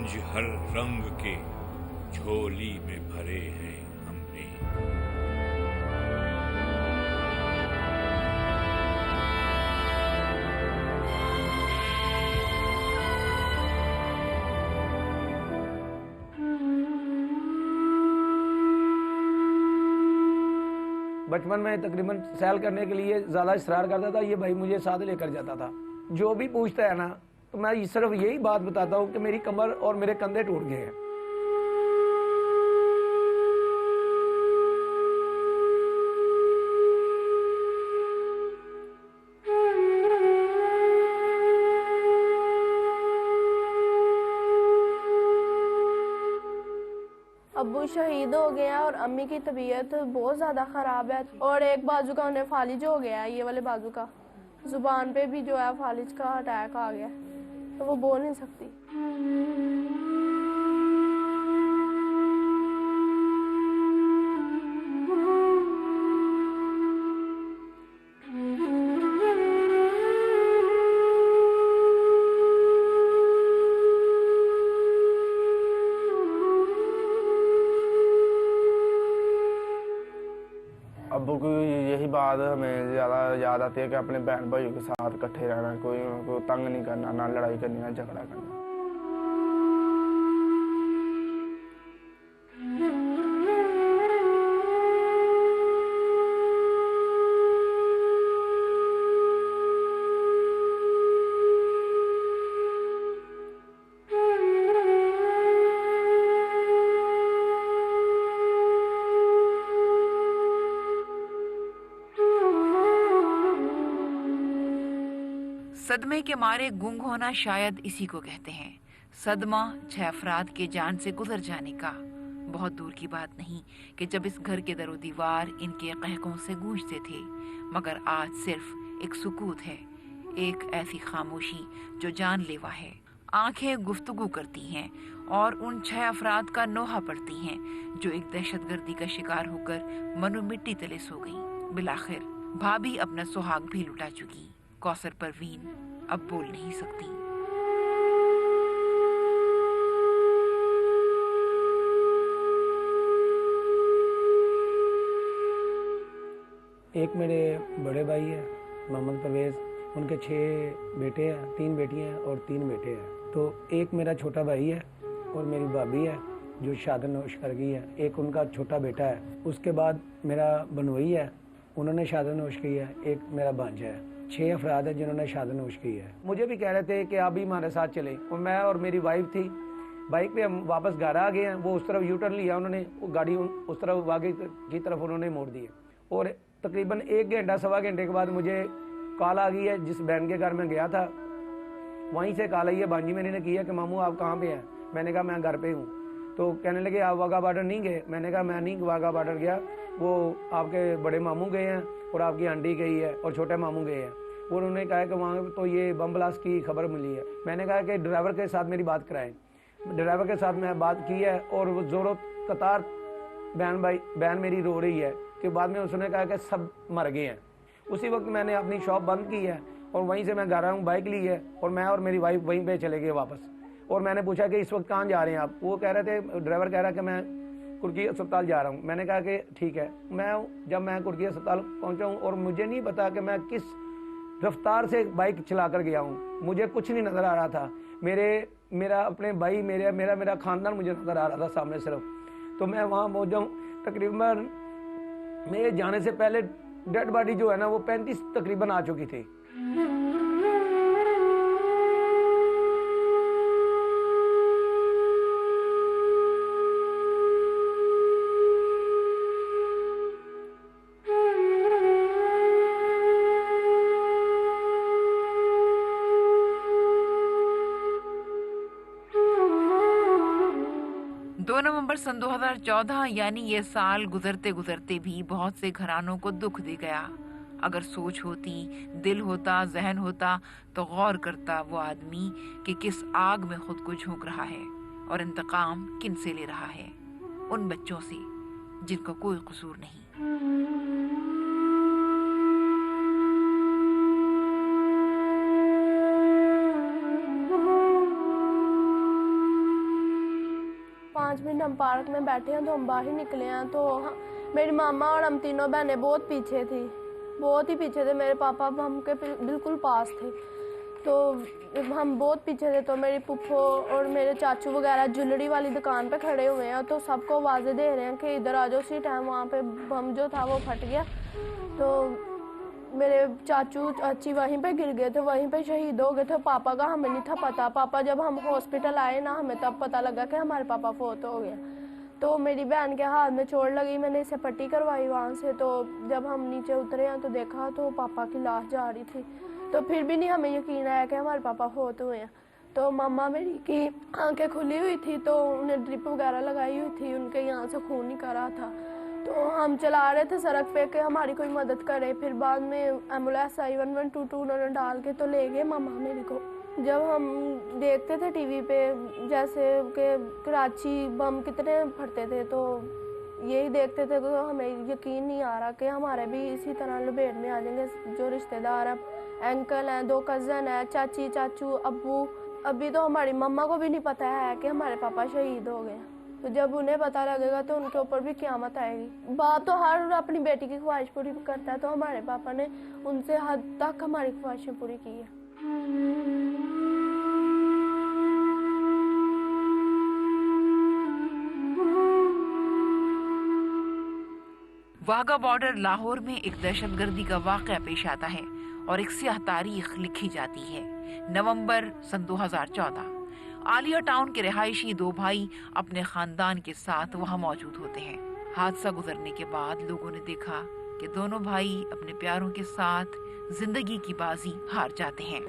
गंज हर रंग के झोली में भरे हैं हमने। बचपन में तकरीबन सैर करने के लिए ज़्यादा इसरार करता था, ये भाई मुझे साथ लेकर जाता था। जो भी पूछता है ना तो मैं सिर्फ यही बात बताता हूँ कि मेरी कमर और मेरे कंधे टूट गए हैं। अब्बू शहीद हो गया और अम्मी की तबीयत बहुत ज़्यादा ख़राब है और एक बाजू का उन्हें फालिज हो गया है, ये वाले बाजू का ज़ुबान पे भी जो है फालिज का अटैक आ गया, तो वो बोल नहीं सकती। अब्बू की यही बात हमें ज़्यादा याद आती है कि अपने बहन भाइयों के साथ इकट्ठे रहना, कोई उनको तंग नहीं करना, ना लड़ाई करनी, ना झगड़ा करना। सदमे के मारे गुंग होना शायद इसी को कहते हैं। सदमा 6 अफराद के जान से गुजर जाने का। बहुत दूर की बात नहीं कि जब इस घर के दरो दीवार इनके कहकों से गूंजते थे, मगर आज सिर्फ एक सुकूत है, एक ऐसी खामोशी जो जानलेवा है। आंखें गुफ्तगू करती हैं और उन 6 अफराद का नोहा पड़ती हैं जो एक दहशतगर्दी का शिकार होकर मनो मिट्टी तले सो गईं। बिलाखिर भाभी अपना सुहाग भी लुटा चुकी। कौसर परवीन अब बोल नहीं सकती। एक मेरे बड़े भाई है मोहम्मद परवेज़, उनके 6 बेटे हैं, 3 बेटियां हैं और 3 बेटे हैं। तो एक मेरा छोटा भाई है और मेरी भाभी है जो शादी नोश कर गई है। एक उनका छोटा बेटा है। उसके बाद मेरा बनोई है, उन्होंने शादी नोश की है। एक मेरा भांजा है। 6 अफराद है जिन्होंने शादी नोश की है। मुझे भी कह रहे थे कि आप भी हमारे साथ चले, और मैं और मेरी वाइफ थी बाइक पे, हम वापस घर आ गए हैं। वो उस तरफ यू टर्न लिया उन्होंने, वो गाड़ी उस तरफ आगे की तरफ उन्होंने मोड़ दी है। और तकरीबन 1 घंटा 1.25 घंटे के बाद मुझे कॉल आ गई है। जिस बहन के घर में गया था वहीं से कॉल आई है, भांजी मेरी ने की है कि मामू आप कहाँ पे हैं। मैंने कहा मैं घर पे हूँ। तो कहने लगे आप वाघा बॉर्डर नहीं गए। मैंने कहा मैं नहीं वाघा बॉर्डर गया, वो आपके बड़े मामू गए हैं और आपकी आंटी गई है और छोटे मामू गए हैं। और उन्होंने कहा कि वहाँ तो ये बम ब्लास्ट की खबर मिली है। मैंने कहा कि ड्राइवर के साथ मेरी बात कराएं। ड्राइवर के साथ मैं बात की है और वो जोरों कतार बहन मेरी रो रही है कि बाद में उसने कहा कि सब मर गए हैं। उसी वक्त मैंने अपनी शॉप बंद की है और वहीं से मैं घर आया हूँ, बाइक ली है और मैं और मेरी वाइफ वहीं पे चले गए वापस। और मैंने पूछा कि इस वक्त कहाँ जा रहे हैं आप। वो कह रहे थे, ड्राइवर कह रहा कि मैं कुर्की अस्पताल जा रहा हूँ। मैंने कहा कि ठीक है। जब मैं कुर्की अस्पताल पहुँचा हूँ और मुझे नहीं पता कि मैं किस रफ्तार से बाइक चला कर गया हूँ, मुझे कुछ नहीं नज़र आ रहा था। मेरा अपने भाई मेरा ख़ानदान मुझे नज़र आ रहा था सामने सिर्फ। तो मैं वहाँ पहुँचा हूँ। तकरीबन मेरे जाने से पहले डेड बॉडी जो है ना वो 35 तकरीबन आ चुकी थी। नवंबर सन 2014 यानी ये साल गुजरते गुजरते भी बहुत से घरानों को दुख दे गया। अगर सोच होती, दिल होता, जहन होता तो गौर करता वो आदमी कि किस आग में खुद को झोंक रहा है और इंतकाम किन से ले रहा है, उन बच्चों से जिनका कोई कसूर नहीं। 5 मिनट हम पार्क में बैठे हैं, तो हम बाहर निकले हैं तो मेरी मामा और हम तीनों बहनें बहुत पीछे थी, बहुत ही पीछे थे। मेरे पापा हमके बिल्कुल पास थे, तो हम बहुत पीछे थे। तो मेरी पुप्पो और मेरे चाचू वगैरह ज्वेलरी वाली दुकान पे खड़े हुए हैं, तो सबको आवाज़ें दे रहे हैं कि इधर आ जाओ। उसी टाइम वहाँ पे बम जो था वो फट गया, तो मेरे चाचू चाची वहीं पे गिर गए थे, वहीं पे शहीद हो गए थे। पापा का हमें नहीं था पता। पापा जब हम हॉस्पिटल आए ना, हमें तब पता लगा कि हमारे पापा फोत हो गया। तो मेरी बहन के हाथ में चोट लगी, मैंने इसे पट्टी करवाई वहाँ से। तो जब हम नीचे उतरे हैं तो देखा तो पापा की लाश जा रही थी, तो फिर भी नहीं हमें यकीन आया कि हमारे पापा फोत हुए हैं। तो मम्मा मेरी की आंखें खुली हुई थी, तो उन्हें ड्रिप वगैरह लगाई हुई थी, उनके यहाँ से खून निकल रहा था। तो हम चला रहे थे सड़क पे कि हमारी कोई मदद करे। फिर बाद में एम्बुलेंस आई, 1122 उन्होंने डाल के तो ले गए मम्मा मेरी को। जब हम देखते थे टीवी पे जैसे कि कराची बम कितने फटते थे, तो यही देखते थे तो हमें यकीन नहीं आ रहा कि हमारे भी इसी तरह लपेट में आ जाएंगे। जो रिश्तेदार हैं, अंकल हैं, 2 कज़न हैं, चाची चाचू अब्बू, अभी तो हमारी मम्मा को भी नहीं पता है कि हमारे पापा शहीद हो गए। तो जब उन्हें पता लगेगा तो उनके ऊपर भी क़यामत आएगी। बाप तो हर अपनी बेटी की ख्वाहिश पूरी करता है, तो हमारे पापा ने उनसे हद तक हमारी ख्वाहिशें पूरी की है। वाघा बॉर्डर लाहौर में एक दहशतगर्दी का वाक़या पेश आता है और एक स्याह तारीख लिखी जाती है। नवंबर सन 2014, आलिया टाउन के रिहायशी 2 भाई अपने खानदान के साथ वहां मौजूद होते हैं। हादसा गुजरने के बाद लोगों ने देखा कि दोनों भाई अपने प्यारों के साथ जिंदगी की बाजी हार जाते हैं।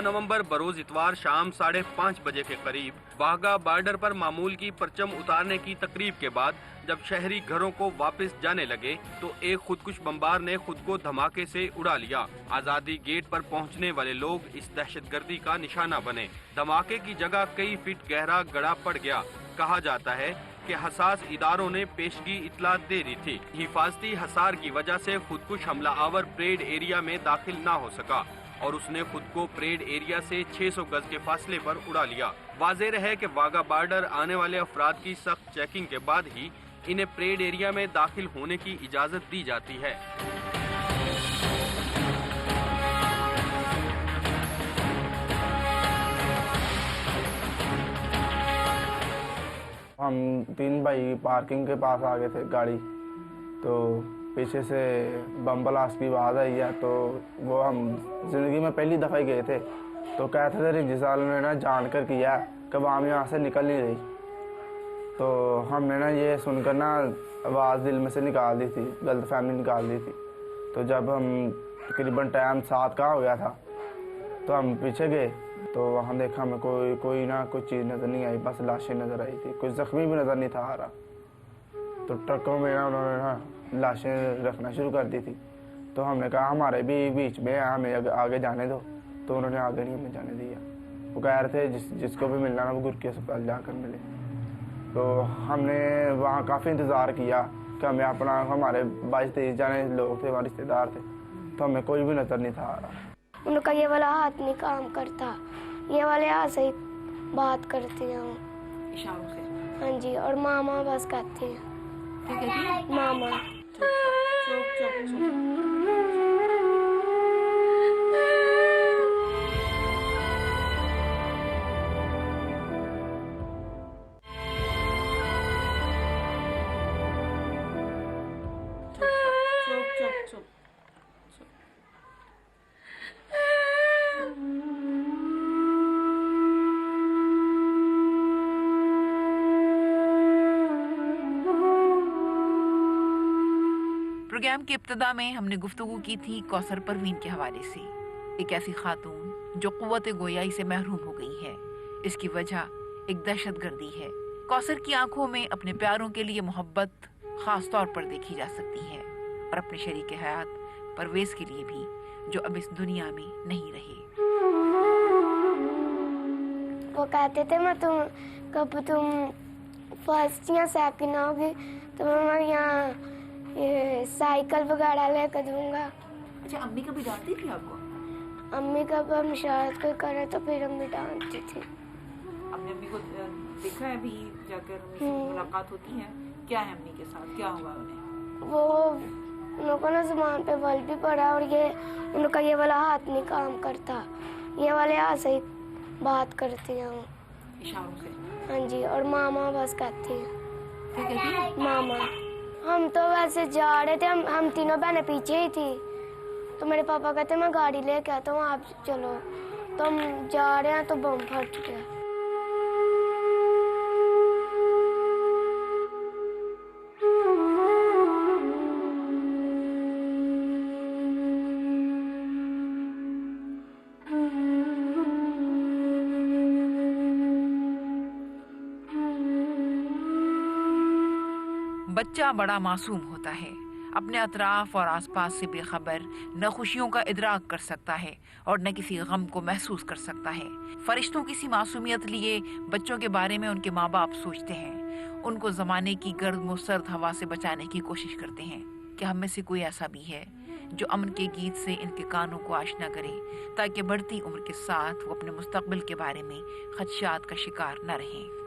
नवंबर बरोज इतवार शाम 5:30 बजे के करीब वाघा बॉर्डर पर मामूल की परचम उतारने की तकरीब के बाद जब शहरी घरों को वापस जाने लगे तो एक खुदकुश बमबार ने खुद को धमाके से उड़ा लिया। आजादी गेट पर पहुंचने वाले लोग इस दहशतगर्दी का निशाना बने। धमाके की जगह कई फीट गहरा गड्ढा पड़ गया। कहा जाता है कि हसास इदारों ने पेशगी इतला दे दी थी। हिफाजती हसार की वजह से खुदकुश हमलावर परेड एरिया में दाखिल न हो सका और उसने खुद को परेड एरिया से 600 गज के फासले पर उड़ा लिया। वाज़ेह रहे कि वाघा बॉर्डर आने वाले अफराद की सख्त चेकिंग के बाद ही इन्हें परेड एरिया में दाखिल होने की इजाजत दी जाती है। हम 3 भाई पार्किंग के पास आ गए थे गाड़ी, तो पीछे से बम ब्लास्ट की आवाज़ आई है। तो वो हम ज़िंदगी में पहली दफ़ा ही गए थे, तो कहते थे रिंजी साल ने ना जान कर किया कि आवाम यहाँ से निकल नहीं रही। तो हमने ना ये सुनकर ना आवाज़ दिल में से निकाल दी थी, गलतफहमी निकाल दी थी। तो जब हम तकरीबन टाइम 7 का हो गया था तो हम पीछे गए, तो वहाँ देखा हमें कोई चीज़ नज़र नहीं आई, बस लाशें नज़र आई थी। कुछ ज़ख्मी भी नज़र नहीं था आ रहा। तो ट्रकों में ना उन्होंने ना लाशें रखना शुरू कर दी थी। तो हमने कहा हमारे भी बीच में हमें आगे जाने दो, तो उन्होंने आगे नहीं हमें जाने दिया। वो कह रहे थे जिसको भी मिलना ना वो गुरकी अस्पताल जाकर मिले। तो हमने वहाँ काफ़ी इंतज़ार किया कि हमें हमारे 22-23 जाने लोग थे, वहाँ रिश्तेदार थे, तो हमें कोई भी नज़र नहीं था आ रहा। उनका ये वाला हाथ नहीं काम करता, ये वाले हाथ से ही बात करती हैं वो। इशारों से? हाँ जी, और मामा बस कहती हैं। मामा। प्रोग्राम की इब्तिदा में हमने गुफ्तगू की थी कौसर परवीन के हवाले से, एक ऐसी खातून जो कुव्वत गोयाई से महरूम हो गई है। इसकी वजह एक दहशतगर्दी है। कौसर की आंखों में अपने प्यारों के लिए मोहब्बत खास तौर पर देखी जा सकती है और अपने शरीक हयात परवेज के लिए भी, जो अब इस दुनिया में नहीं रहे। वो कहते थे मैं कब तुम फर्स्ट या सेकंड आओगे तो मैं यहाँ ये साइकिल वगैरह लेकर दूंगा। अच्छा, अम्मी कभी डांटती थी आपको? अम्मी का हम शरारत कोई करे तो फिर अम्मी डांटती थी। आपने अम्मी को देखा है, अभी जाकर अम्मी से मुलाकात होती है? क्या है अम्मी के साथ, क्या हुआ उन्हें? वो उनको ना ज़ुबान पे बल भी पड़ा और ये उनका ये वाला हाथ नहीं काम करता, ये वाले हाथ से ही बात करती हैं वो इशारों से? हाँ जी, और मामा बस कहती हैं। क्या कहती है? मामा। हम तो वैसे जा रहे थे, हम तीनों बहनें पीछे ही थी, तो मेरे पापा कहते मैं गाड़ी लेके आता हूँ, आप चलो। तो हम जा रहे हैं तो बम फट गया। बच्चा बड़ा मासूम होता है, अपने अतराफ और आसपास से बेखबर, न खुशियों का इदराक कर सकता है और न किसी गम को महसूस कर सकता है। फरिश्तों की सी मासूमियत लिए बच्चों के बारे में उनके माँ बाप सोचते हैं, उनको जमाने की गर्म और सर्द हवा से बचाने की कोशिश करते हैं। क्या हम में से कोई ऐसा भी है जो अमन के गीत से इनके कानों को आशना करे, ताकि बढ़ती उम्र के साथ वो अपने मुस्तकबिल के बारे में खदशात का शिकार न रहें?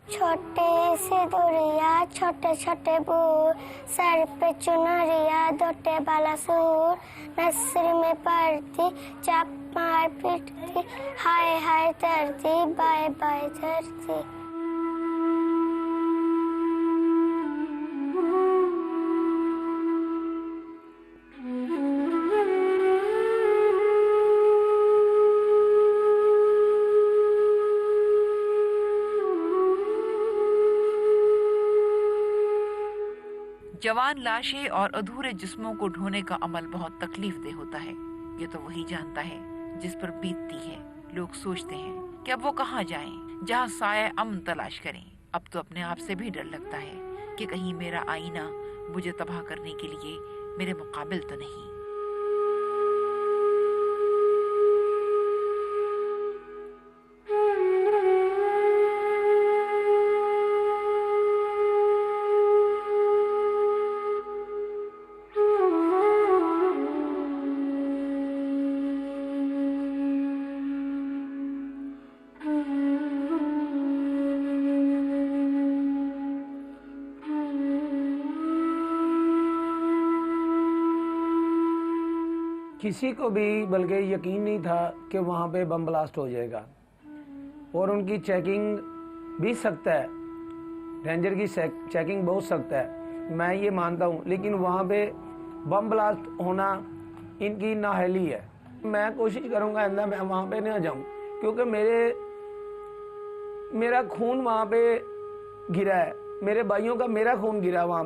छोटे से दुरिया छोटे छोटे बूर, सर पे चुनरिया दोटे बाला सूर, नसर में पड़ती चाप मार पिटती, हाय हाय धरती बाय बाय धरती। जवान लाशें और अधूरे जिस्मों को ढोने का अमल बहुत तकलीफ दे होता है। ये तो वही जानता है जिस पर बीतती है। लोग सोचते हैं कि अब वो कहाँ जाएं, जहाँ साया अमन तलाश करें। अब तो अपने आप से भी डर लगता है कि कहीं मेरा आईना मुझे तबाह करने के लिए मेरे मुकाबिल तो नहीं। किसी को भी बल्कि यकीन नहीं था कि वहाँ पे बम ब्लास्ट हो जाएगा, और उनकी चेकिंग भी सख्त है, रेंजर की चेकिंग बहुत सख्त है, मैं ये मानता हूँ। लेकिन वहाँ पे बम ब्लास्ट होना इनकी नाअहली है। मैं कोशिश करूँगा आइंदा मैं वहाँ पे ना जाऊँ, क्योंकि मेरा खून वहाँ पे गिरा है, मेरे भाइयों का मेरा खून गिरा वहाँ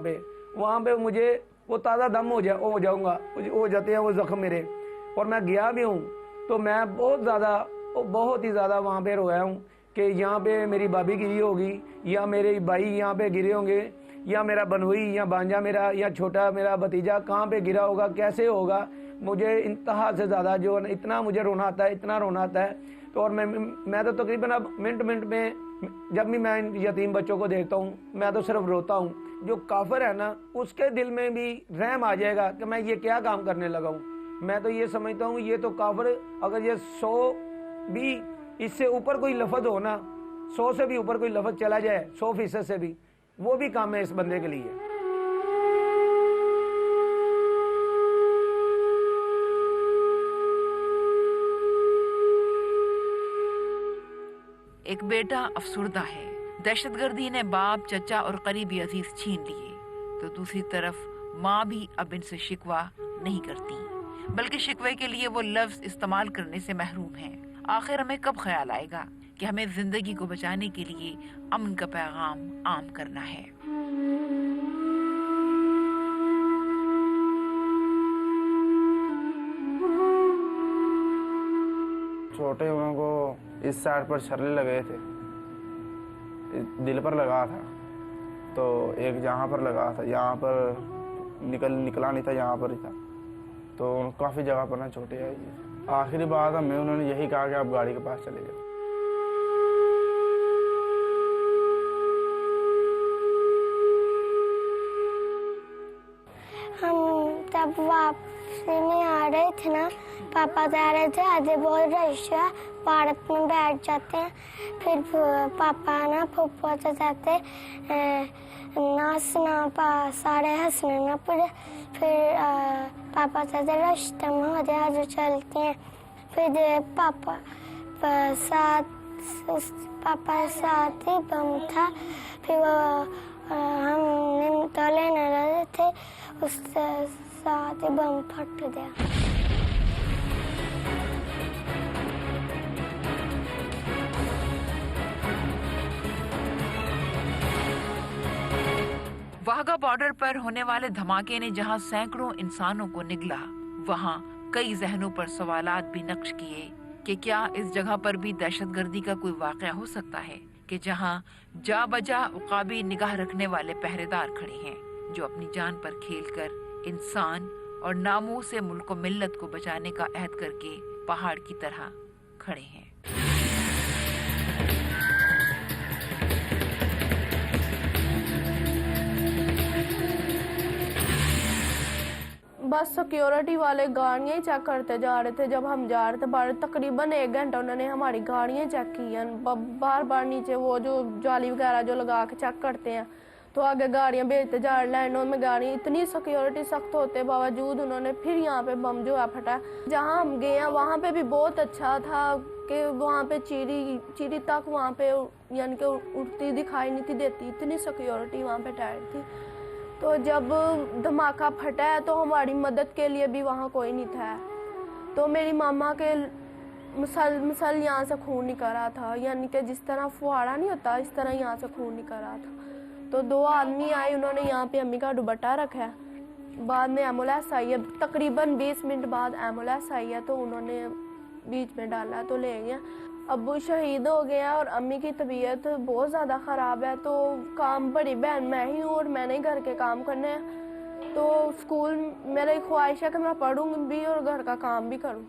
पे मुझे वो ताज़ा दम हो जाऊँगा, हो जाते हैं वो जख्म मेरे। और मैं गया भी हूँ तो मैं बहुत ही ज़्यादा वहाँ पे रोया हूँ कि यहाँ पे मेरी भाभी गिरी होगी, या मेरे भाई यहाँ पे गिरे होंगे, या मेरा बनोई या भांजा मेरा या छोटा मेरा भतीजा कहाँ पे गिरा होगा, कैसे होगा। मुझे इंतहा से ज़्यादा जो इतना मुझे रोना आता है, इतना रोना आता है। तो और मैं तो तकरीबन अब मिनट में जब भी मैं इन यतीम बच्चों को देखता हूँ मैं तो सिर्फ रोता हूँ। जो काफिर है ना उसके दिल में भी रहम आ जाएगा कि मैं ये क्या काम करने लगा हूँ। मैं तो ये समझता हूँ ये तो काफिर, अगर ये 100 भी इससे ऊपर कोई लफ्ज हो ना, 100 से भी ऊपर कोई लफ्ज चला जाए 100% से भी, वो भी काम है इस बंदे के लिए। एक बेटा अफसुर्दा है, दहशतगर्दी ने बाप, चचा और करीबी अजीज छीन लिए, तो दूसरी तरफ माँ भी अब इनसे शिकवा नहीं करती, बल्कि शिकवे के लिए वो लफ्ज इस्तेमाल करने से महरूम हैं। आखिर हमें कब ख्याल आएगा कि हमें जिंदगी को बचाने के लिए अमन का पैगाम आम करना है। छोटे हुए को इस साइड पर छर्रे लगे थे, दिल पर लगा था, तो एक जहाँ पर लगा था, यहाँ पर निकला नहीं था, यहाँ पर ही था। तो काफ़ी जगह पर ना चोटें आई हैं। आखिरी बात हमें उन्होंने यही कहा कि आप गाड़ी के पास चले जाओ। हम तब वापसी में आ रहे थे ना, पापा जा रहे थे, आधे बोल रहे है भारत में बैठ जाते हैं। फिर पापा ना फूफा से जाते सारे हंसने ना पड़े। फिर पापा से रास्ते में हो जाए जो चलते हैं। फिर पापा साथ ही बम था। फिर वो हम तो लेने लगे थे, उसके साथ ही बम फट गया। वाघा बॉर्डर पर होने वाले धमाके ने जहां सैकड़ों इंसानों को निगला, वहां कई जहनों पर सवालात भी नक्श किए कि क्या इस जगह पर भी दहशतगर्दी का कोई वाकया हो सकता है कि जहां जा बजा उकाबी निगाह रखने वाले पहरेदार खड़े हैं जो अपनी जान पर खेलकर इंसान और नामूस से मुल्क मिल्लत को बचाने का अहद करके पहाड़ की तरह खड़े हैं। बस सिक्योरिटी वाले गाड़ियाँ ही चेक करते जा रहे थे। जब हम जा रहे थे बाहर तकरीबन 1 घंटा उन्होंने हमारी गाड़ियाँ चेक की हैं। बार बार नीचे वो जो जाली वगैरह जो लगा के चेक करते हैं, तो आगे गाड़ियाँ भेजते जा रहे। लाइनों में गाड़ी, इतनी सिक्योरिटी सख्त होते बावजूद उन्होंने फिर यहाँ पे बम जो है फटा। जहाँ हम गए हैं वहाँ पे भी बहुत अच्छा था कि वहाँ पे चीरी तक वहाँ पे यानी कि उड़ती दिखाई नहीं थी देती, इतनी सिक्योरिटी वहाँ पे टाइट थी। तो जब धमाका फटा है तो हमारी मदद के लिए भी वहाँ कोई नहीं था। तो मेरी मामा के मसल यहाँ से खून निकल रहा था, यानी कि जिस तरह फुहारा नहीं होता इस तरह यहाँ से खून निकल रहा था। तो 2 आदमी आए, उन्होंने यहाँ पे अम्मी का दुपट्टा रखा है। बाद में एम्बुलेंस आई है, तकरीबन 20 मिनट बाद एम्बुलेंस आई है, तो उन्होंने बीच में डाला तो ले गया। अब्बू शहीद हो गया और अम्मी की तबीयत बहुत ज़्यादा ख़राब है। तो काम बड़ी बहन मैं ही हूँ और मैंने ही घर के काम करने हैं। तो स्कूल मेरी ख्वाहिश है कि मैं पढ़ूँ भी और घर का काम भी करूँ।